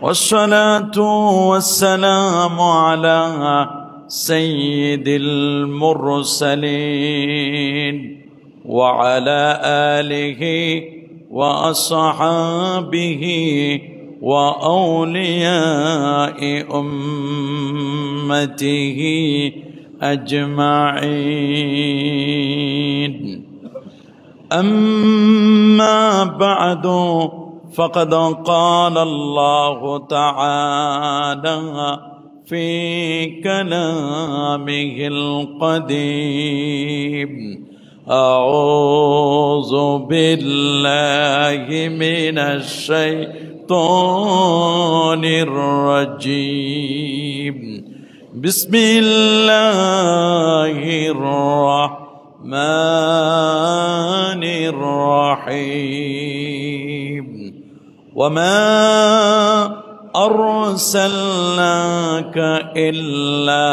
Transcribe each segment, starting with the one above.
والصلاة والسلام على سيد المرسلين وعلى آله وأصحابه وأولياء أمته أجمعين. أما بعد فقد قال الله تعالى في كلامه القديم: أعوذ بالله من الشيطان الرجيم. بسم الله الرحمن الرحيم. وما أرسلناك إلا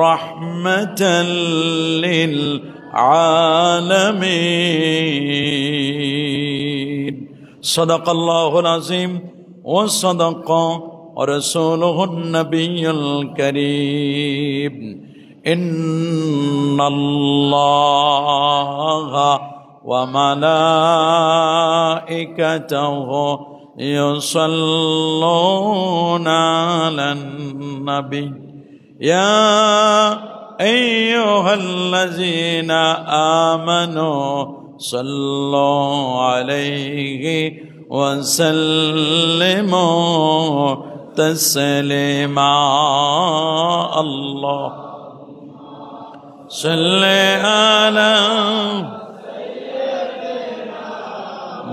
رحمة للعالمين. صدق الله العظيم وصدق رسوله النبي الكريم. إن الله وملائكته يصلون على النبي يا أيها الذين آمنوا صلوا عليه وسلموا تسليما. الله صل على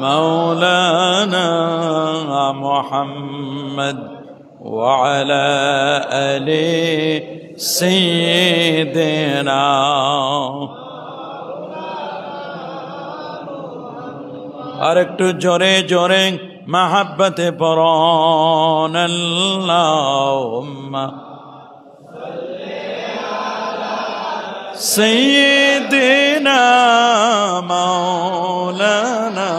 مولانا محمد وعلى آل سيدنا. আর একটু জোরে জোরে মাহাব্বতে পড়ুন আল্লাহুম্মা سيدنا مولانا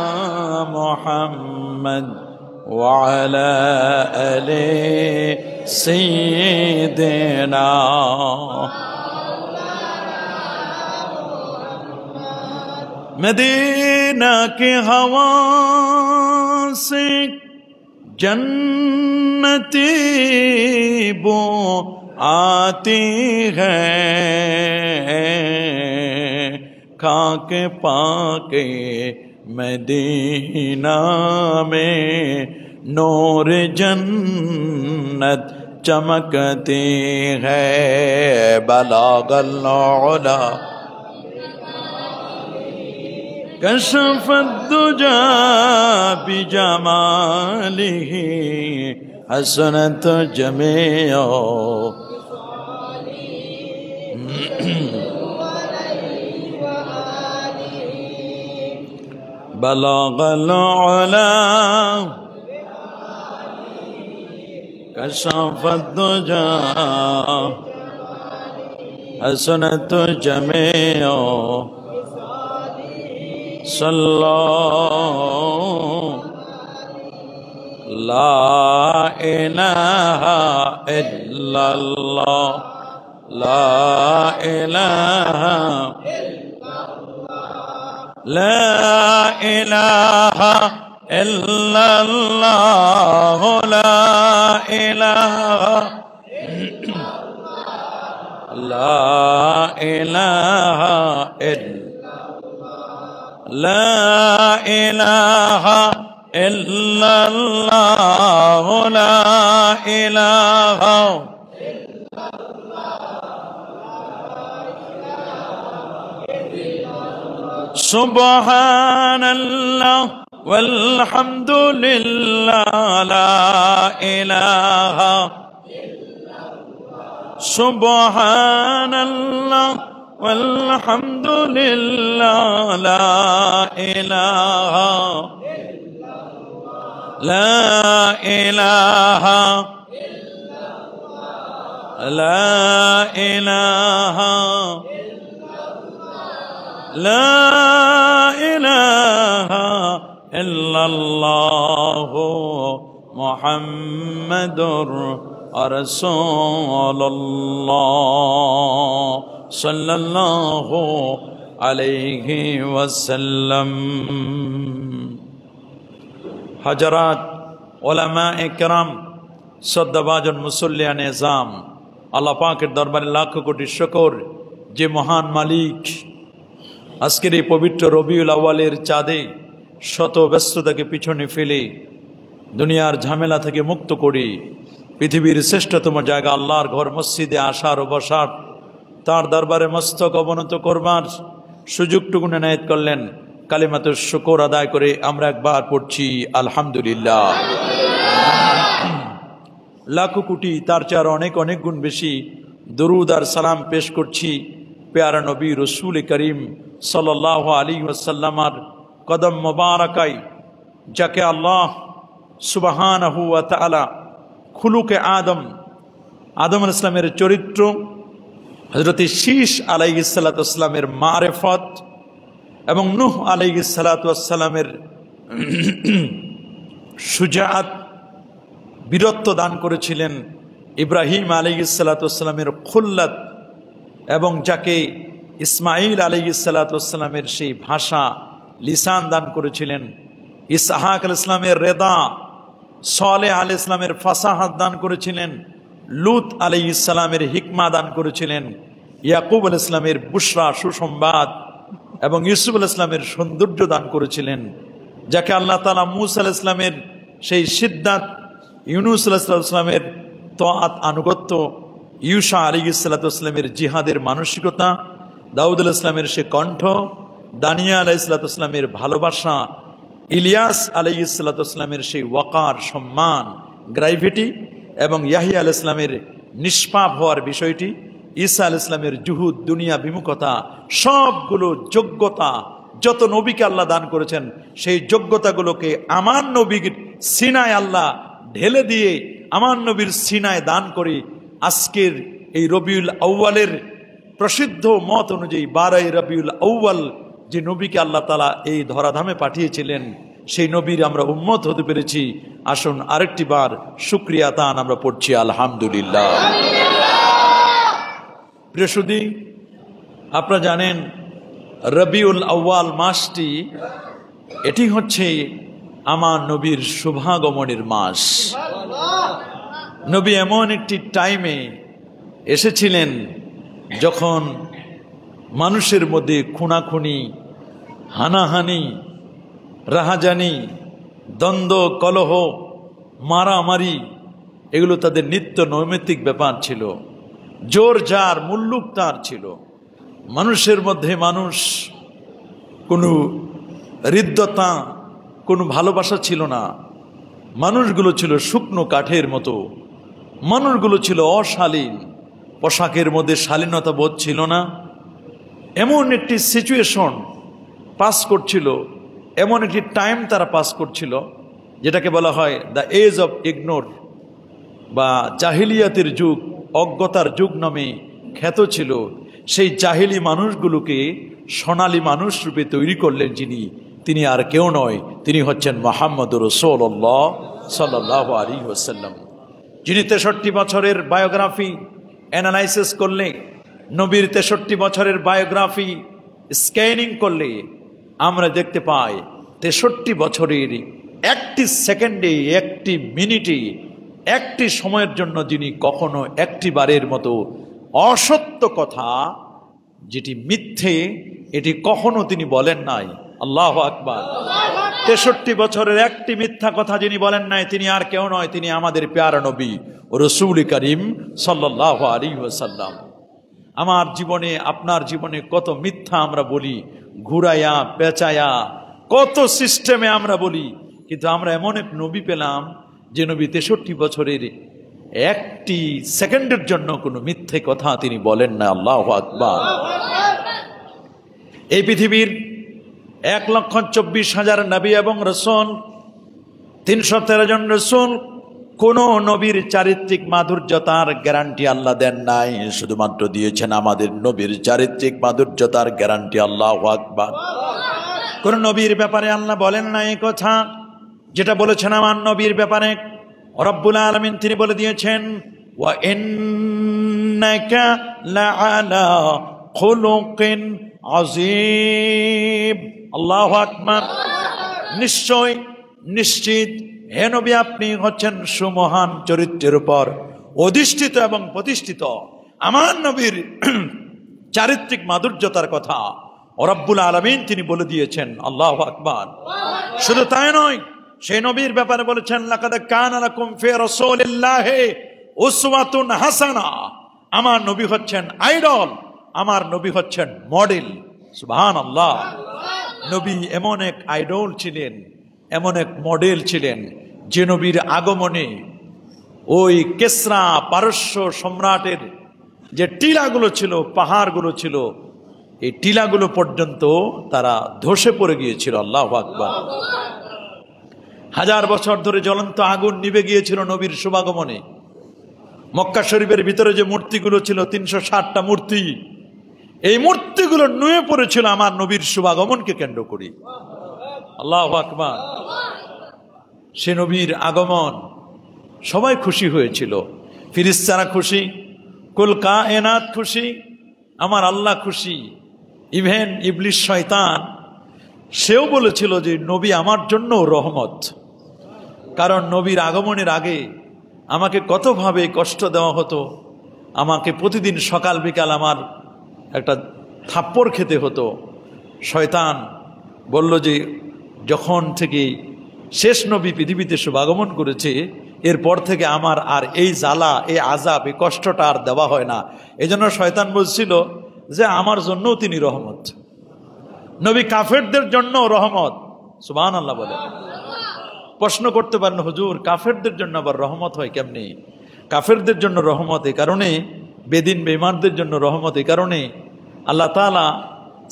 محمد وعلى آل سيدنا. मदीना की हवा से जन्नती बो आती है, खाके पाके मदीना में नूर जन्नत चमकती है। बलागल उला कशफत दुजा बिजमालिही हसनत जमीओ। बलागल उला कशफत दुजा हसनत जमीओ। सल्लल्लाहु ला इलाहा इल्लल्लाह ला इलाहा ला इलाहा इल्लल्लाह ला इलाहा ला इलाहा لا إله إلا الله لا إله إلا الله. سبحان الله والحمد لله لا إله إلا الله. سبحان الله والحمد لله لا إله إلا الله لا إله إلا الله لا إله إلا الله لا إله إلا الله মুহাম্মাদুর রাসূলুল্লাহ সাল্লাল্লাহু আলাইহি ওয়াসাল্লাম। হযরত উলামা ইকরাম, শ্রদ্ধাভাজন মুসল্লিয়ান নিজাম, আল্লাহ পাকের দরবারে লাখ কোটি শুকর যে মহান মালিক আজকের এই পবিত্র রবিউল আউয়ালের চাঁদে শত ব্যস্ততাকে পিছনে ফেলে দুনিয়ার ঝামেলা থেকে মুক্ত করে পৃথিবীর শ্রেষ্ঠতম জায়গা আল্লাহর ঘর মসজিদে আসার ও বসার, তার দরবারে মস্তক অবনত করবার সুযোগটুকু এনায়েত করলেন। কালিমাতুশ শুকর আদায় করে আমরা একবার পড়ছি আলহামদুলিল্লাহ। লাখো কোটি, তার চেয়ে অনেক অনেক গুণ বেশি দরুদ আর সালাম পেশ করছি পেয়ারা নবী রসুল করিম সাল্লাল্লাহু আলাইহি ওয়াসাল্লামের কদম মোবারকায়, যাকে আল্লাহ সুবহানাহু ওয়া তাআলা খুলুকে আদম আলাইহিস সালামের চরিত্র, হযরত শীশ আলাইহিস সালাতু ওয়াস সালামের মারিফত এবং নূহ আলাইহিস সালাতু ওয়াস সালামের শুজাআত, বীরত্ব দান করেছিলেন, ইব্রাহিম আলাইহিস সালাতু ওয়াস সালামের খুল্লাত, এবং যাকে ইসমাইল আলাইহিস সালাতু ওয়াস সালামের সেই ভাষা লিসান দান করেছিলেন, ইসহাক আলাইহিস সালামের রেদা, সালেহ আলাইহিস সালামের ফাসাহাত দান করেছিলেন, লূত আলাইহিস সালামের হিকমা দান করেছিলেন, ইয়াকুব আলাইহিস সালামের বুশরা সুসংবাদ এবং ইউসুফ আলাইহিস সালামের সৌন্দর্য দান করেছিলেন, যাকে আল্লাহ তাআলা মূসা আলাইহিস সালামের সেই সিদ্ধাত, ইউনুস আলাইহিস সালামের তাআত আনুগত্য, ইউসা আলাইহিস সালামের জিহাদের মানসিকতা, দাউদ আলাইহিস সালামের সে কণ্ঠ, দানিয়া আলাইহিস সালামের ভালোবাসা, ইলিয়াস আলাইহিস সালামের সেই ওয়াকার, সম্মান, গ্র্যাভিটি, এবং ইয়াহিয়া আলাইহিস সালামের নিষ্পাপ হওয়ার বিষয়টি, ঈসা আলাইহিস সালামের জুহুদ, দুনিয়া বিমুখতা, সবগুলো যোগ্যতা যত নবীকে আল্লাহ দান করেছেন সেই যোগ্যতাগুলোকে আমার নবীর সিনায় আল্লাহ ঢেলে দিয়ে আমার নবীর সিনায় দান করে আজকের এই রবিউল আউয়ালের প্রসিদ্ধ মত অনুযায়ী 12 রবিউল আউয়াল যে নবীকে আল্লাহ তাআলা এই ধরাধামে পাঠিয়েছিলেন সেই নবীর আমরা উম্মত হতে পেরেছি। আসুন আরেকটি বার শুকরিয়া তান আমরা পড়ছি আলহামদুলিল্লাহ। প্রিয় সুধী, আপনারা জানেন রবিউল আউয়াল মাসটি, এটি হচ্ছে আমার নবীর শুভাগমনের মাস। নবী এমন একটি টাইমে এসেছিলেন যখন মানুষের মধ্যে খুনাখুনি, হানাহানি, রাহাজানি, দ্বন্দ্ব, কলহ, মারামারি এগুলো তাদের নিত্য নৈমিত্তিক ব্যাপার ছিল। জোর জার, মুল্লুক তার ছিল। মানুষের মধ্যে মানুষ কোনো হৃদ্যতা, কোনো ভালোবাসা ছিল না। মানুষগুলো ছিল শুকনো কাঠের মতো, মানুষগুলো ছিল অশালীন, পোশাকের মধ্যে শালীনতা বোধ ছিল না। এমন একটি সিচুয়েশন পাস করছিল, এমন একটি টাইম তারা পাস করছিল যেটাকে বলা হয় দ্য এজ অফ ইগনোর বা জাহিলিয়াতের যুগ, অজ্ঞতার যুগ নামে খ্যাত ছিল। সেই জাহিলি মানুষগুলোকে সোনালী মানুষ রূপে তৈরি করলেন যিনি, তিনি আর কেউ নয়, তিনি হচ্ছেন মুহাম্মদুর রাসূলুল্লাহ সাল্লাল্লাহু আলাইহি ওয়াসাল্লাম, যিনি 63 বছরের বায়োগ্রাফি অ্যানালাইসিস করলে, নবীর 63 বছরের বায়োগ্রাফি স্ক্যানিং করলে আমরা দেখতে পাই 63 বছরের একটি সেকেন্ডে, একটি মিনিটে, একটি সময়ের জন্য যিনি কখনো একটি বারের মতো অসত্য কথা, যেটি মিথ্যে, এটি কখনো তিনি বলেন নাই। আল্লাহু আকবার। 63 বছরের একটি মিথ্যা কথা যিনি বলেন নাই, তিনি আর কেউ নয়, তিনি আমাদের প্যারা নবী রাসূল করিম সাল্লাল্লাহু আলাইহি ওয়াসাল্লাম। আমার জীবনে, আপনার জীবনে কত মিথ্যা আমরা বলি, ঘুরাইয়া পেঁচায়া, কত সিস্টেমে আমরা বলি, কিন্তু আমরা এমন এক নবী পেলাম যে নবী 63 বছরের একটি সেকেন্ডের জন্য কোনো মিথ্যে কথা তিনি বলেন না। আল্লাহু আকবার। এই পৃথিবীর 1,24,000 নবী এবং রাসূল, 313 জন রাসূল, কোন নবীর চারিত্রিক মাধুর্যতার গ্যারান্টি আল্লাহ দেন নাই, শুধুমাত্র দিয়েছেন আমাদের নবীর চারিত্রিক মাধুর্যতার গ্যারান্টি। আল্লাহু আকবার। কোন নবীর ব্যাপারে আল্লাহ বলেন না এই কথা যেটা বলেছেন আমার নবীর ব্যাপারে রব্বুল আলামিন তিনি বলে দিয়েছেন, ওয়া ইন্নাকা লাআলা খুলুকিন আযীম। আল্লাহু আকবার। নিশ্চয়, নিশ্চিত, হে নবী, আপনি হচ্ছেন সুমহান চরিত্রের উপর অধিষ্ঠিত এবং প্রতিষ্ঠিত। আমার নবীর চারিত্রিক মাধুর্যতার কথা রব্বুল আলামিন তিনি বলে দিয়েছেন। আল্লাহু আকবার। শুধু তাই নয়, সেই নবীর ব্যাপারে বলেছেন, লাকাদ কানা লাকুম ফি রাসূলিল্লাহি উসওয়াতুন হাসানা। আমার নবী হচ্ছেন আইডল, আমার নবী হচ্ছেন মডেল। সুবহানাল্লাহ। নবী এমন এক আইডল ছিলেন, এমন এক মডেল ছিলেন, যে নবীর আগমনে ওই কেসরা পারস্য সম্রাটের যে টিলাগুলো ছিল, পাহাড়গুলো ছিল, এই টিলাগুলো পর্যন্ত তারা ধসে পড়ে গিয়েছিল। আল্লাহু আকবার। 1000 বছর ধরে জ্বলন্ত আগুন নিভে গিয়েছিল নবীর শুভাগমনে। মক্কা শরীফের ভিতরে যে মূর্তিগুলো ছিল, 360টা মূর্তি, এই মূর্তিগুলো নুয়ে পড়েছিল আমার নবীর শুভাগমনকে কেন্দ্র করে। আল্লাহু আকবার। সে নবীর আগমন সবাই খুশি হয়েছিল। ফিরিস্তারা খুশি, কুল কায়নাত খুশি, আমার আল্লাহ খুশি। ইভেন ইবলিস শয়তান, সেও বলেছিল যে নবী আমার জন্য রহমত। কারণ নবীর আগমনের আগে আমাকে কতভাবে কষ্ট দেওয়া হতো, আমাকে প্রতিদিন সকাল বিকাল আমার একটা থাপ্পড় খেতে হতো। শয়তান বলল যে যখন থেকে শেষ নবী পৃথিবীতে শুভাগমন করেছে, এরপর থেকে আমার আর এই জ্বালা, এই আযাব, এই কষ্টটা আর দেওয়া হয় না। এই জন্য শয়তান বলছিল যে আমার জন্যও তিনি রহমত, নবী কাফেরদের জন্য রহমত। সুবহানাল্লাহ বলে। প্রশ্ন করতে পারেন, হুজুর কাফেরদের জন্য আবার রহমত হয় কেমনি? কাফেরদের জন্য রহমত এই কারণে, বেদিন বেঈমানদের জন্য রহমত এই কারণে, আল্লাহ তাআলা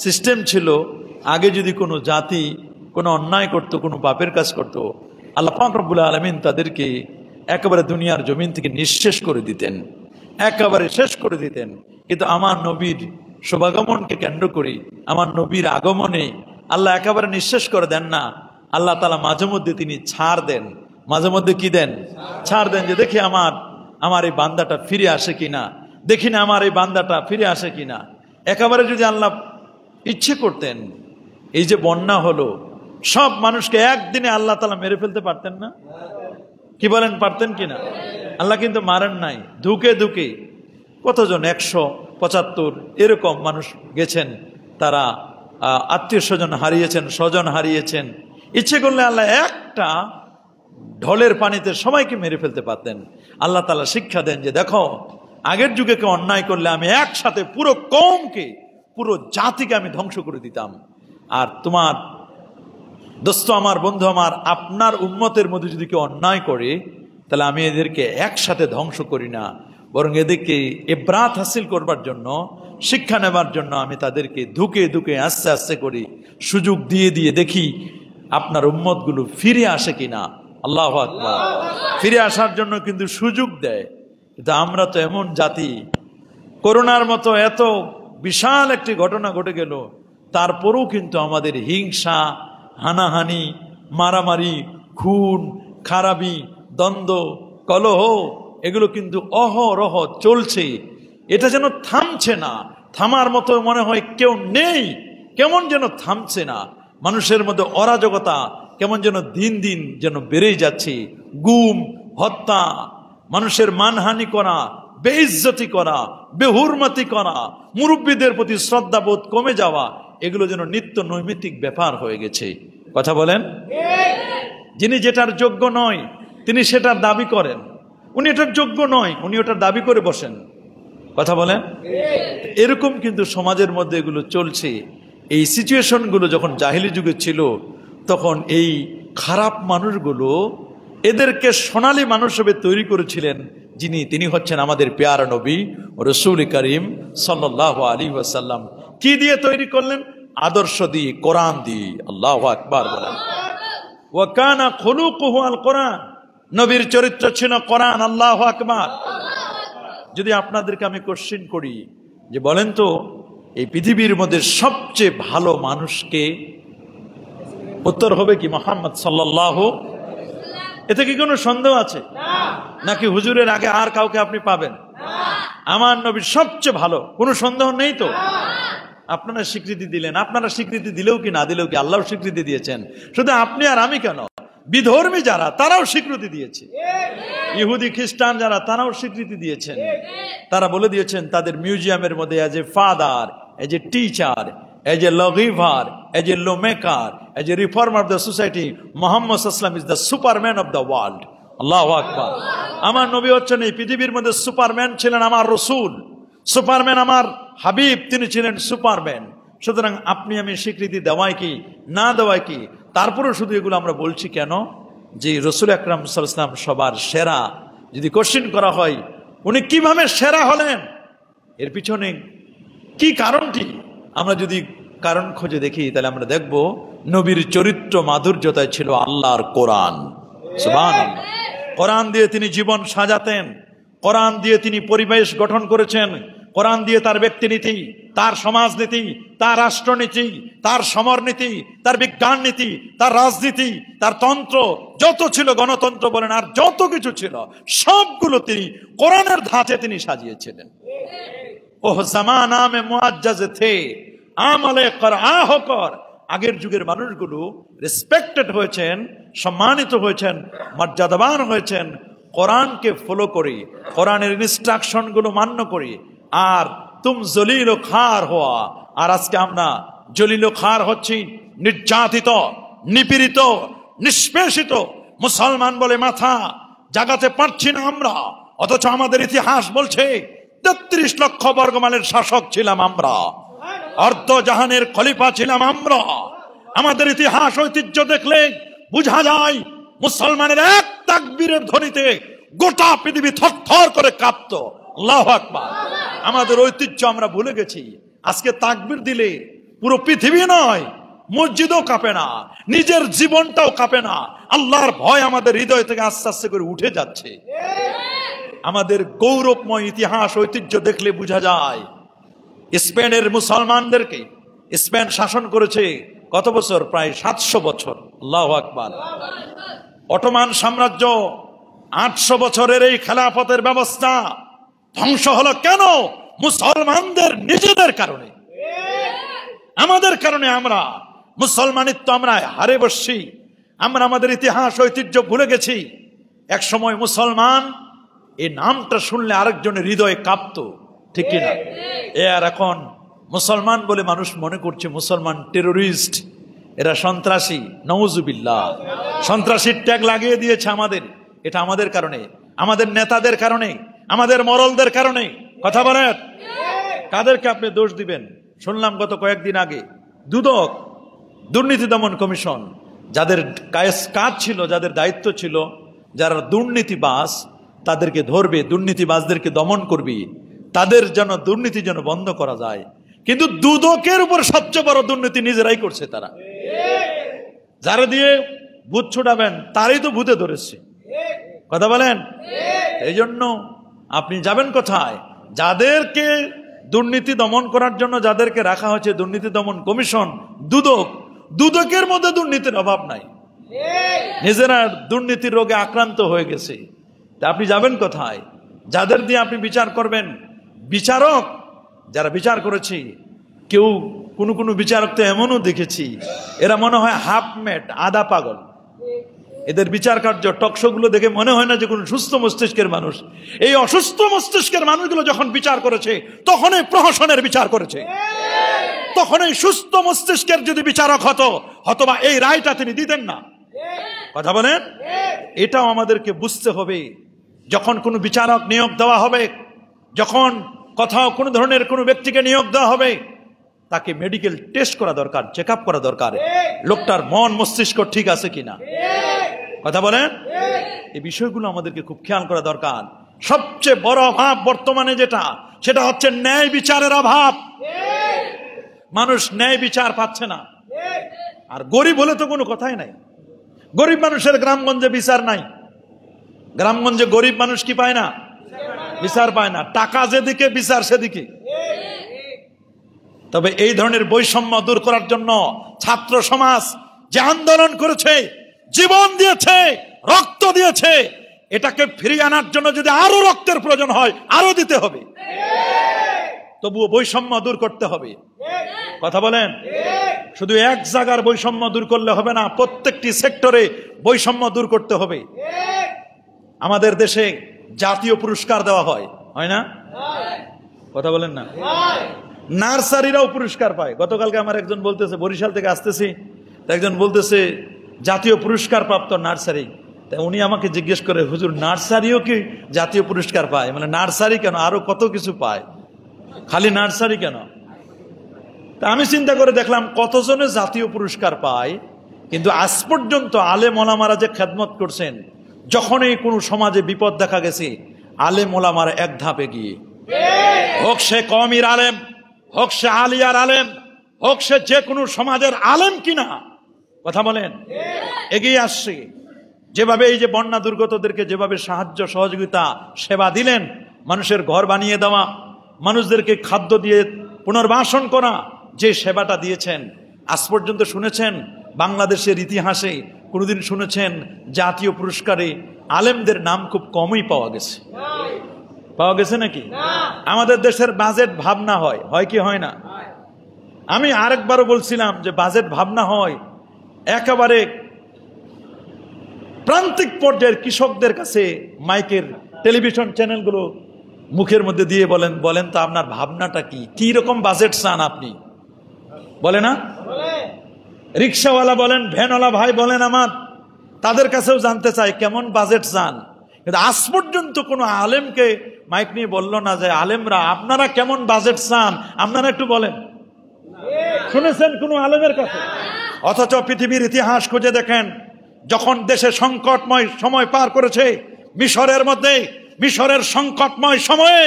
সিস্টেম ছিল, আগে যদি কোনো জাতি কোনো অন্যায় করত, কোনো পাপের কাজ করত, আল্লাহ পাক রব্বুল আলামিন তাদেরকে একেবারে দুনিয়ার জমিন থেকে নিঃশেষ করে দিতেন, একেবারে শেষ করে দিতেন। কিন্তু আমার নবীর শুভাগমনকে কেন্দ্র করে, আমার নবীর আগমনে আল্লাহ একেবারে নিঃশেষ করে দেন না। আল্লাহ তাআলা মাঝে মধ্যে তিনি ছাড় দেন। মাঝে মধ্যে কি দেন? ছাড় দেন, যে দেখি আমার এই বান্দাটা ফিরে আসে কিনা, দেখি না আমার এই বান্দাটা ফিরে আসে কিনা। একেবারে যদি আল্লাহ ইচ্ছে করতেন, এই যে বন্যা হলো, সব মানুষকে একদিনে আল্লাহ তাআলা মেরে ফেলতে পারতেন না? কি বলেন, পারতেন কিনা? আল্লাহ কিন্তু মারেন নাই। ধুকে ধুকে কতজন, 175 এরকম মানুষ গেছেন, তারা আত্মীয় স্বজন হারিয়েছেন, স্বজন হারিয়েছেন। ইচ্ছে করলে আল্লাহ একটা ঢলের পানিতে সবাইকে মেরে ফেলতে পারতেন। আল্লাহ তাআলা শিক্ষা দেন যে দেখো, আগের যুগে কেউ অন্যায় করলে আমি একসাথে পুরো কওমকে, পুরো জাতিকে আমি ধ্বংস করে দিতাম। আর তোমার দোস্ত আমার, বন্ধু আমার, আপনার উম্মতের মধ্যে যদি কেউ অন্যায় করে, তাহলে আমি এদেরকে একসাথে ধ্বংস করি না, বরং এদেরকে ইবরাত হাসিল করবার জন্য, শিক্ষা নেবার জন্য আমি তাদেরকে ধুকে ধুকে আস্তে আস্তে করি, সুযোগ দিয়ে দিয়ে দেখি আপনার উম্মতগুলো ফিরে আসে কিনা। আল্লাহু আকবার। ফিরে আসার জন্য কিন্তু সুযোগ দেয়। কিন্তু আমরা তো এমন জাতি, করোনার মতো এত বিশাল একটি ঘটনা ঘটে গেল, তারপরেও কিন্তু আমাদের হিংসা, হানাহানি, মারামারি, খুন খারাপি, দ্বন্দ্ব, কলহ, এগুলো কিন্তু অহরহ চলছে। এটা যেন থামছে না, থামার মতো মনে হয় কেউ নেই, কেমন যেন থামছে না। মানুষের মধ্যে অরাজকতা কেমন যেন দিন দিন যেন বেড়েই যাচ্ছে। গুম, হত্যা, মানুষের মানহানি করা, বেইজ্জতি করা, বেহুরমতি করা, মুরব্বীদের প্রতি শ্রদ্ধাবোধ কমে যাওয়া, এগুলো যেন নিত্য নৈমিত্তিক ব্যাপার হয়ে গেছে। কথা বলেন। যিনি যেটার যোগ্য নয় তিনি সেটার দাবি করেন, উনি এটার যোগ্য নয়, উনি ওটার দাবি করে বসেন। কথা বলেন। এরকম কিন্তু সমাজের মধ্যে এগুলো চলছে। এই সিচুয়েশনগুলো যখন জাহিলি যুগে ছিল, তখন এই খারাপ মানুষগুলো এদেরকে সোনালী মানুষ হিসেবে তৈরি করেছিলেন, তিনি হচ্ছেন আমাদের পেয়ারা নবী রাসূল করিম সাল্লাল্লাহু আলাইহি ওয়াসাল্লাম। কি দিয়ে তৈরি করলেন? আদর্শ দিয়ে, কোরআন দিয়ে। আল্লাহু আকবার বলেন। ওয়া কানা খুলুকুহু আল কোরআন, নবীর চরিত্র ছিল কোরআন। আল্লাহু আকবার। যদি আপনাদেরকে আমি কোশ্চেন করি যে বলেন তো, এই পৃথিবীর মধ্যে সবচেয়ে ভালো মানুষকে, উত্তর হবে কি মুহাম্মদ সাল্লাল্লাহু। এতে কি কোনো সন্দেহ আছে? নাকি হুজুরের আগে আর কাউকে আপনি পাবেন? আমার নবী সবচেয়ে ভালো, কোনো সন্দেহ নেই তো। আপনারা স্বীকৃতি দিলেন, আপনারা স্বীকৃতি দিলেও কি না দিলেও কি আল্লাহ স্বীকৃতি দিয়েছেন। শুধু আপনি আর আমি কেন, বিধর্মী যারা তারাও স্বীকৃতি দিয়েছে, ইহুদি খ্রিস্টান যারা তারাও স্বীকৃতি দিয়েছেন। তারা বলে দিয়েছেন তাদের মিউজিয়ামের মধ্যে as a father, as a teacher, as a lawgiver, as a law maker, as a reformer of the society, Muhammad সাল্লাল্লাহু আলাইহি ওয়াসাল্লাম is the superman of the world. আল্লাহু আকবার। আমার নবী হচ্ছেন এই পৃথিবীর মধ্যে সুপারম্যান, ছিলেন আমার রসুল। সুপারম্যান আমার হাবিব, তিনি ছিলেন সুপারম্যান। সুতরাং আপনি আমি স্বীকৃতি দেওয়াই কি না দেওয়াই কি, তারপরে শুধু এগুলো আমরা বলছি কেন? যে রসুল আকরাম সাল্লাল্লাহু আলাইহি ওয়াসাল্লাম সবার সেরা। যদি কোশ্চেন করা হয় উনি কিভাবে সেরা হলেন, এর পিছনে কি কারণটি আমরা যদি কারণ খুঁজে দেখি, তাহলে আমরা দেখব নবীর চরিত্র মাধুর্যতায় ছিল আল্লাহর কোরআন। সুবহানাল্লাহ। কোরআন দিয়ে তিনি জীবন সাজাতেন, কোরআন দিয়ে তিনি পরিবেশ গঠন করেছেন, কোরআন দিয়ে তার ব্যক্তিনীতি, তার সমাজনীতি, তার রাষ্ট্রনীতি, তার সমরনীতি, তার বিজ্ঞান নীতি, তার রাজনীতি, তার তন্ত্র যত ছিল, গণতন্ত্র বলেন আর যত কিছু ছিল, সবগুলো তিনি কোরআনের ধাঁচে তিনি সাজিয়েছিলেন। ওহ জামানা মে মুআজ্জাজ থে আমলে করআ হকর। আগের যুগের মানুষগুলো রেসপেক্টেড হয়েছেন, সম্মানিত হয়েছেন, মর্যাদাবান হয়েছেন কোরআনকে ফলো করে, কোরআনের ইনস্ট্রাকশন গুলো মান্য করে। আর তুম জলিল ও খার হওয়া, আর আজকে আমরা জলিল ও খার হচ্ছি, নির্যাতিত, নিপীড়িত, নিষ্পেষিত। মুসলমান বলে মাথা জাগাতে পারছি না আমরা, অথচ আমাদের ইতিহাস বলছে ৩৩ লক্ষ বর্গমাইলের শাসক ছিলাম আমরা, অর্ধ জাহানের খলিফা ছিলাম আমরা। আমাদের ইতিহাস ঐতিহ্য দেখলে বোঝা যায় মুসলমানের এক তাকবীরের ধ্বনিতে গোটা পৃথিবী থরথর করে কাঁপতো। আল্লাহু আকবার। আমাদের ঐতিহ্য আমরা ভুলে গেছি। আজকে তাকবীর দিলে পুরো পৃথিবী নয়, মসজিদও কাঁপে না, নিজের জীবনটাও কাঁপে না। আল্লাহর ভয় আমাদের হৃদয় থেকে আস্তে আস্তে করে উঠে যাচ্ছে। আমাদের গৌরবময় ইতিহাস ঐতিহ্য দেখলে বোঝা যায়। স্পেনের মুসলমানদেরকে স্পেন শাসন করেছে কত বছর? প্রায় 700 বছর। আল্লাহু আকবার। অটোমান সাম্রাজ্য 800 বছরের এই খেলাফতের ব্যবস্থা ধ্বংস হলো কেন? মুসলমানদের নিজেদের কারণে, আমাদের কারণে। আমরা মুসলমানিত্ব আমরা হারে বসছি, আমরা আমাদের ইতিহাস ঐতিহ্য ভুলে গেছি। এক সময় মুসলমান এই নামটা শুনলে আরেকজনের হৃদয়ে কাঁপতো, ঠিক কিনা? আর এখন মুসলমান বলে মানুষ মনে করছে মুসলমান টেরোরিস্ট, এরা সন্ত্রাসী। নাউজুবিল্লাহ। সন্ত্রাসীর ট্যাগ লাগিয়ে দিয়েছে আমাদের। এটা আমাদের কারণে, আমাদের নেতাদের কারণে, আমাদের মরলদের কারণে। কথা বলেন, কাদেরকে আপনি দোষ দিবেন? শুনলাম গত কয়েকদিন আগে দুদক, দুর্নীতি দমন কমিশন, যাদের কাজ ছিল, যাদের দায়িত্ব ছিল, যারা দুর্নীতিবাজ তাদেরকে ধরবে, দুর্নীতিবাজদেরকে দমন করবে, তাদের যেন দুর্নীতি যেন বন্ধ করা যায়। কিন্তু দুদকের উপর সবচেয়ে বড় দুর্নীতি নিজেরাই করছে তারা। যারা দিয়ে ভূত ছুটাবেন তারই তো ভূতে ধরেছে। কথা বলেন। এই জন্য আপনি যাবেন কোথায়? যাদেরকে দুর্নীতি দমন করার জন্য যাদেরকে রাখা হয়েছে, দুর্নীতি দমন কমিশন, দুদক, দুদকের মধ্যে দুর্নীতির অভাব নাই, নিজেরা দুর্নীতির রোগে আক্রান্ত হয়ে গেছে। তা আপনি যাবেন কোথায়? যাদের দিয়ে আপনি বিচার করবেন, বিচারক যারা বিচার করেছি, কেউ কোনো বিচারক তো এমনও দেখেছি এরা মনে হয় হাফ মেট, আধা পাগল। এদের বিচার কার্য টকশো গুলো দেখে মনে হয় না যে কোন সুস্থ মস্তিষ্কের মানুষ। এই অসুস্থ মস্তিষ্কের মানুষগুলো যখন বিচার করেছে তখনই প্রহসনের বিচার করেছে। তখন এই সুস্থ মস্তিষ্কের যদি বিচারক হতো, হতবা এই রায়টা তিনি দিতেন না। কথা বলেন। এটাও আমাদেরকে বুঝতে হবে। যখন কোনো বিচারক নিয়োগ দেওয়া হবে, যখন কোথাও কোনো ধরনের কোনো ব্যক্তিকে নিয়োগ দেওয়া হবে, তাকে মেডিকেল টেস্ট করা দরকার, চেক আপ করা দরকার, লোকটার মন মস্তিষ্ক ঠিক আছে কিনা। কথা বলেন। এই বিষয়গুলো আমাদেরকে খুব খেয়াল করা দরকার। সবচেয়ে বড় অভাব বর্তমানে যেটা, সেটা হচ্ছে ন্যায় বিচারের অভাব। মানুষ ন্যায় বিচার পাচ্ছে না। আর গরিব হলে তো কোনো কথাই নাই। গরিব মানুষের গ্রামগঞ্জে বিচার নাই। গ্রামগঞ্জে গরিব মানুষ কি পায় না? বিচার পায় না। টাকা যেদিকে বিচার সেদিকে। তবে এই ধরনের বৈষম্য দূর করার জন্য ছাত্র সমাজ যে আন্দোলন করেছে, জীবন দিয়েছে, রক্ত দিয়েছে, এটাকে ফিরিয়ে আনার জন্য যদি আরো রক্তের প্রয়োজন হয় আরো দিতে হবে, তবুও বৈষম্য দূর করতে হবে। কথা বলেন, শুধু এক জায়গার বৈষম্য দূর করলে হবে না, প্রত্যেকটি সেক্টরে বৈষম্য দূর করতে হবে। আমাদের দেশে জাতীয় পুরস্কার দেওয়া হয়, হয় না? কথা বলেন না? নার্সারিরাও পুরস্কার পায়। গতকালকে আমার একজন বলতেছে, বরিশাল থেকে আসতেছি, একজন বলতেছে জাতীয় পুরস্কার প্রাপ্ত নার্সারি। তাই উনি আমাকে জিজ্ঞেস করে, হুজুর নার্সারিও কি জাতীয় পুরস্কার পায়? মানে নার্সারি কেন, আরো কত কিছু পায়, খালি নার্সারি কেন? তা আমি চিন্তা করে দেখলাম কতজনে জাতীয় পুরস্কার পায়, কিন্তু আজ পর্যন্ত আলেম ওলামারা যে খেদমত করছেন, যখনই কোনো সমাজে বিপদ দেখা গেছে আলেম ওলামারা এক ধাপ এগিয়ে, হোক সে কওমির আলেম, হোক সে আলিয়ার আলেম, হোক সে যে কোনো সমাজের আলেম কিনা, কথা বলেন, এগিয়ে আসছে। যেভাবে এই যে বন্যা দুর্গতদেরকে যেভাবে সাহায্য সহযোগিতা সেবা দিলেন, মানুষের ঘর বানিয়ে দেওয়া, মানুষদেরকে খাদ্য দিয়ে পুনর্বাসন করা, যে সেবাটা দিয়েছেন, আজ পর্যন্ত শুনেছেন বাংলাদেশের ইতিহাসে কোনোদিন শুনেছেন জাতীয় পুরস্কারে আলেমদের নাম খুব কমই পাওয়া গেছে? পাওয়া গেছে নাকি? আমাদের দেশের বাজেট ভাবনা হয়, হয় কি হয় না? আমি আরেকবারও বলছিলাম যে বাজেট ভাবনা হয় একেবারে প্রান্তিক পর্যায়ের কৃষকদের কাছে, মাইকের টেলিভিশন চ্যানেলগুলো মুখের মধ্যে দিয়ে বলেন, বলেন তো আপনার ভাবনাটা কি, কি রকম বাজেট চান আপনি? বলে না? রিক্সাওয়ালা বলেন, ভ্যানওয়ালা ভাই বলেন, আমার তাদের কাছেও জানতে চাই কেমন বাজেট চান। কিন্তু আজ পর্যন্ত কোনো আলেমকে মাইক নিয়ে বললো না যে আলেমরা আপনারা কেমন বাজেট চান, আপনারা একটু বলেন। শুনেছেন কোনো আলেমের কাছে? অথচ পৃথিবীর ইতিহাস খুঁজে দেখেন, যখন দেশে সংকটময় সময় পার করেছে মিশরের মধ্যে, মিশরের সংকটময় সময়ে,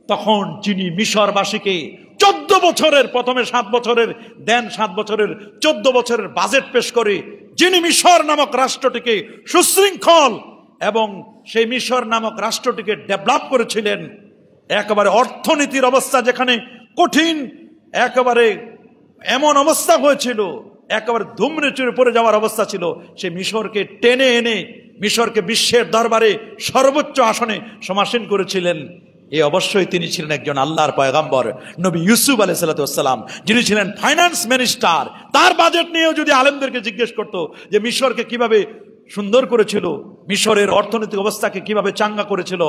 তখন যিনি মিশরবাসীকে 14 বছরের, প্রথমে 7 বছরের দেন, 7 বছরের 14 বছরের বাজেট পেশ করে যিনি মিশর নামক রাষ্ট্রটিকে সুশৃঙ্খল এবং সেই মিশর নামক রাষ্ট্রটিকে ডেভেলপ করেছিলেন, একেবারে অর্থনীতির অবস্থা যেখানে কঠিন, একেবারে এমন অবস্থা হয়েছিল, একেবারে ধুমড়ে চুরে পড়ে যাওয়ার অবস্থা ছিল, সে মিশরকে টেনে এনে মিশরকে বিশ্বের দরবারে সর্বোচ্চ আসনে সমাসীন করেছিলেন। এই অবশ্যই তিনি ছিলেন একজন আল্লাহর পয়গম্বর নবী ইউসুফ আলাইহিস সালাম, যিনি ছিলেন ফাইন্যান্স মিনিস্টার। তার বাজেট নিয়েও যদি আলেমদেরকে জিজ্ঞেস করতো যে মিশরকে কিভাবে সুন্দর করেছিল, মিশরের অর্থনৈতিক অবস্থাকে কিভাবে চাঙ্গা করেছিল,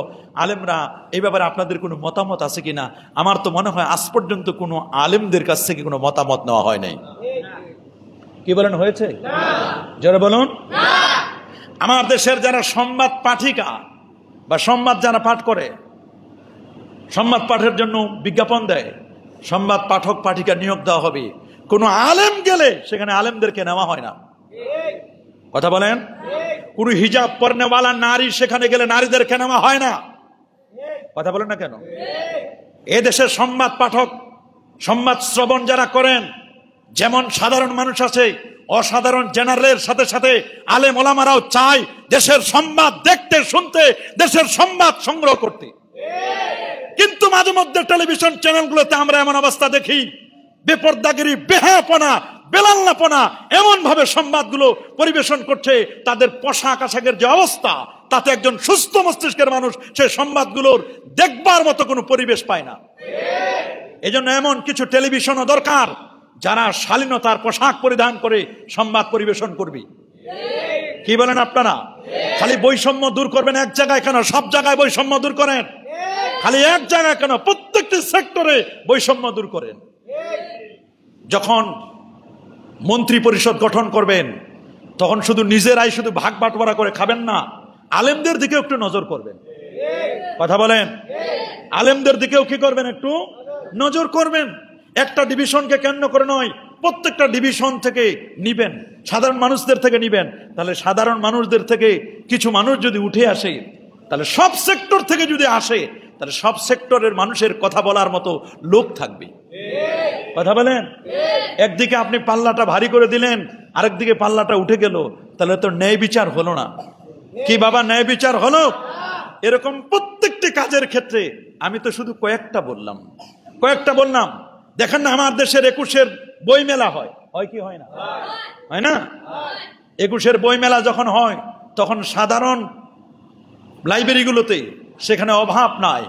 আলেমরা এই ব্যাপারে আপনাদের কোনো মতামত আছে কিনা? আমার তো মনে হয় আজ পর্যন্ত কোনো আলেমদের কাছ থেকে কোনো মতামত নেওয়া হয় নাই। কি বলেন, হয়েছে? যারা বলুন। আমার দেশের যারা সংবাদ পাঠিকা বা সংবাদ যারা পাঠ করে, সংবাদ পাঠের জন্য বিজ্ঞাপন দেয়, সংবাদ পাঠক পাঠিকা নিয়োগ দেওয়া হবে, কোনো আলেম গেলে সেখানে আলেমদেরকে নেওয়া হয় না। কথা বলেন। কোনো হিজাব পরনেওয়ালা নারী সেখানে গেলে নারীদেরকে নেওয়া হয় না। কথা বলেন না কেন? এ দেশের সংবাদ পাঠক, সংবাদ শ্রবণ যারা করেন, যেমন সাধারণ মানুষ আছে, অসাধারণ জেনারেলের সাথে সাথে আলেম ওলামারাও চায় দেশের সংবাদ দেখতে, শুনতে, দেশের সংবাদ সংগ্রহ করতে। কিন্তু মাঝে মধ্যে টেলিভিশন চ্যানেলগুলোতে আমরা এমন অবস্থা দেখি, বেপরদাগিরি, বেহায়াপনা, বেলাল্লাপনা এমন ভাবে সংবাদগুলো পরিবেশন করছে, তাদের পোশাক আশাকের যে অবস্থা, তাতে একজন সুস্থ মস্তিষ্কের মানুষ সেই সংবাদগুলোর দেখবার মতো কোনো পরিবেশ পায় না। এজন্য এমন কিছু টেলিভিশনও দরকার যারা শালীনতার পোশাক পরিধান করে সংবাদ পরিবেশন করবে। কি বলেন আপনারা? খালি বৈষম্য দূর করবেন এক জায়গায় কেন? সব জায়গায় বৈষম্য দূর করেন। খালি এক জায়গায় কেন? প্রত্যেকটি সেক্টরে বৈষম্য দূর করেন। যখন মন্ত্রী পরিষদ গঠন করবেন, তখন শুধু নিজেরাই শুধু ভাগ বাটোয়ারা করে খাবেন না, আলেমদের দিকেও একটু নজর করবেন। কথা বলেন। আলেমদের দিকেও কি করবেন? একটু নজর করবেন। একটা ডিভিশনকে কেন্দ্র করে নয়, প্রত্যেকটা ডিভিশন থেকে নিবেন, সাধারণ মানুষদের থেকে নিবেন। তাহলে সাধারণ মানুষদের থেকে কিছু মানুষ যদি উঠে আসে, তাহলে সব সেক্টর থেকে যদি আসে, তাহলে সব সেক্টরের মানুষের কথা বলার মতো লোক থাকবে। কথা বলেন। একদিকে আপনি পাল্লাটা ভারী করে দিলেন, আরেকদিকে পাল্লাটা উঠে গেল, তাহলে তো ন্যায় বিচার হলো না। কি বাবা, ন্যায় বিচার হলো? এরকম প্রত্যেকটি কাজের ক্ষেত্রে আমি তো শুধু কয়েকটা বললাম। দেখেন না, আমার দেশের 21-এর বই মেলা হয়, হয় কি হয় না? হয় না? 21-এর বই মেলা যখন হয়, তখন সাধারণ লাইব্রেরিগুলোতে সেখানে অভাব নাই।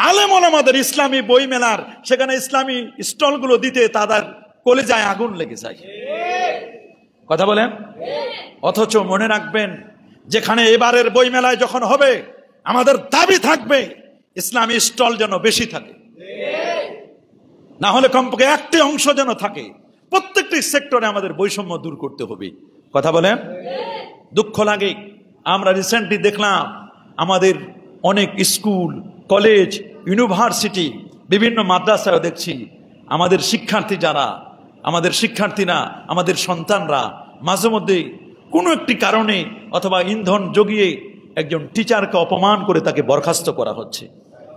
আলেম ওলামাদের ইসলামী বই মেলার সেখানে ইসলামী স্টলগুলো দিতে তাদের কলিজায় আগুন লেগে যায়। কথা বলেন। অথচ মনে রাখবেন, যেখানে এবারের বই মেলায় যখন হবে, আমাদের দাবি থাকবে ইসলামী স্টল যেন বেশি থাকে, না হলে কমপক্ষে একটি অংশ যেন থাকে। প্রত্যেকটি সেক্টরে আমাদের বৈষম্য দূর করতে হবে। কথা বলেন। দুঃখ লাগে, আমরা রিসেন্টলি দেখলাম আমাদের অনেক স্কুল, কলেজ, ইউনিভার্সিটি, বিভিন্ন মাদ্রাসায় দেখছি আমাদের শিক্ষার্থী যারা, আমাদের শিক্ষার্থীরা, আমাদের সন্তানরা মাঝে মধ্যে কোনো একটি কারণে অথবা ইন্ধন জগিয়ে একজন টিচারকে অপমান করে তাকে বরখাস্ত করা হচ্ছে।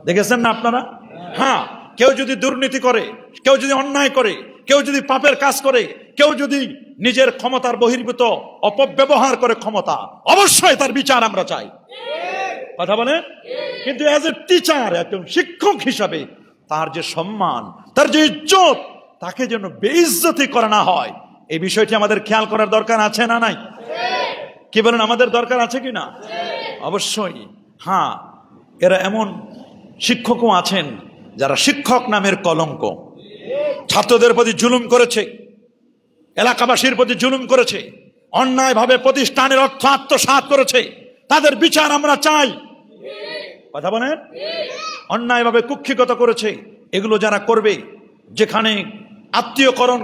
দেখেছেন না আপনারা? হ্যাঁ, কেউ যদি দুর্নীতি করে, কেউ যদি অন্যায় করে, কেউ যদি পাপের কাজ করে, কেউ যদি নিজের ক্ষমতার বহির্ভূত অপব্যবহার করে ক্ষমতা, অবশ্যই তার বিচার আমরা চাই। কথা বলে। কিন্তু অ্যাজ এ টিচার, একজন শিক্ষক হিসাবে তার যে সম্মান, তার যে ইজ্জত, তাকে যেন বেইজ্জতি করা না হয়, এই বিষয়টি আমাদের খেয়াল করার দরকার আছে না নাই? কি বলেন, আমাদের দরকার আছে কি না? অবশ্যই। হ্যাঁ, এরা এমন শিক্ষকও আছেন যারা শিক্ষক নামের কলঙ্ক, ছাত্রদের প্রতি জুলুম করেছে, এলাকাবাসীর প্রতি জুলুম করেছে, অন্যায়ভাবে প্রতিষ্ঠানের অর্থ আত্মসাৎ করেছে, তাদের বিচার আমরা চাই। কথা বলেন। অন্যায়ভাবে কুক্ষিগত করেছে, এগুলো যারা করবে, যেখানে আত্মীয়করণ